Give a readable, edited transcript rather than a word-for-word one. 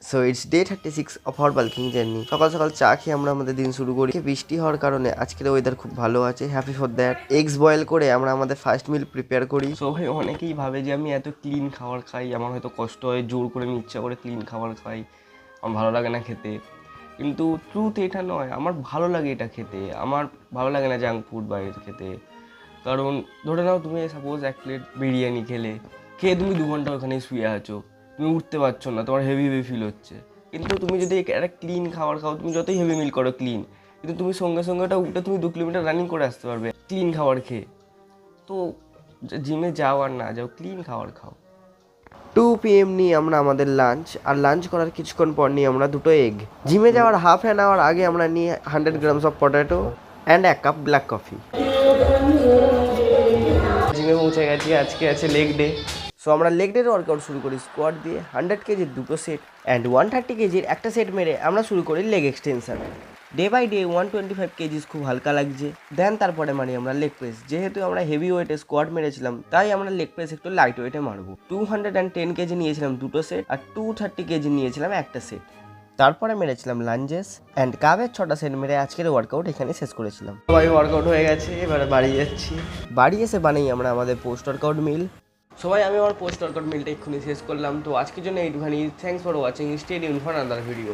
So it's day 36 of our bulking journey. সকাল সকাল চা খেয়ে আমরা আমাদের দিন শুরু করি। বৃষ্টি হওয়ার কারণে আজকের ওয়েদার খুব ভালো আছে, happy for that. Eggs boil করে আমরা আমাদের ফার্স্ট মিল প্রিপেয়ার করি। সো ভাই অনেকেই ভাবে যে আমি এত ক্লিন খাবার খাই, আমার হয়তো কষ্ট হয়, জোর করে আমি ইচ্ছা করে ক্লিন খাবার খাই, আমার ভালো লাগে না খেতে। কিন্তু ট্রুথ এটা নয়, আমার ভালো লাগে এটা খেতে। আমার ভালো লাগে না জাঙ্ক ফুড বাইরে খেতে। কারণ ধরে নাও তুমি সাপোজ এক প্লেট বিরিয়ানি খেয়ে তুমি 2 ঘন্টা ওখানে শুয়ে আছো, তুমি উঠতে পারছো না, তোমার হেভি হেভি ফিল হচ্ছে। কিন্তু তুমি যদি একটা ক্লিন খাবার খাও, তুমি যতই হেভি মিল করো ক্লিন, কিন্তু তুমি সঙ্গে সঙ্গে ওটা উঠে তুমি 2 কিলোমিটার রানিং করে আসতে পারবে ক্লিন খাবার খেয়ে। তো জিমে যাও আর না যাও, ক্লিন খাবার খাও। 2 PM নিয়ে আমরা আমাদের লাঞ্চ, আর লাঞ্চ করার কিছুক্ষণ পর নিয়ে আমরা 2টো এগ। জিমে যাওয়ার হাফ অ্যান আওয়ার আগে আমরা নিয়ে 100 grams of potato and 1 cup black coffee. জিমে পৌঁছে গেছি, আজকে আছে লেগ ডে। সো আমরা লেগ ডের ওয়ার্কআউট শুরু করি স্কোয়াট দিয়ে। 100 কেজির 2টো সেট অ্যান্ড 130 কেজির একটা সেট মেরে আমরা শুরু করি leg extension. Day by day 125 kgs খুব হালকা লাগছে। দেন তারপরে মারি আমরা লেগ প্রেস। যেহেতু আমরা হেভি ওয়েটে স্কোয়াট মেরেছিলাম, তাই আমরা লেগ প্রেস একটু লাইট ওয়েটে মারবো। 210 কেজি নিয়েছিলাম 2টো সেট, আর 230 কেজি নিয়েছিলাম একটা সেট। তারপরে মেরেছিলাম লাঞ্জেস অ্যান্ড কাবের 6টা সেট মেরে আজকের ওয়ার্কআউট এখানে শেষ করেছিলাম। সবাই ওয়ার্কআউট হয়ে গেছে, এবারে বাড়ি যাচ্ছি। বাড়ি এসে বানাই আমরা আমাদের পোস্ট ওয়ার্কআউট মিল। সবাই আমি আমার পোস্ট ওয়ার্কআউট মিলটা এক্ষুনি শেষ করলাম। তো আজকের জন্য এইটুখানি। Thanks for watching, stay tuned for another video.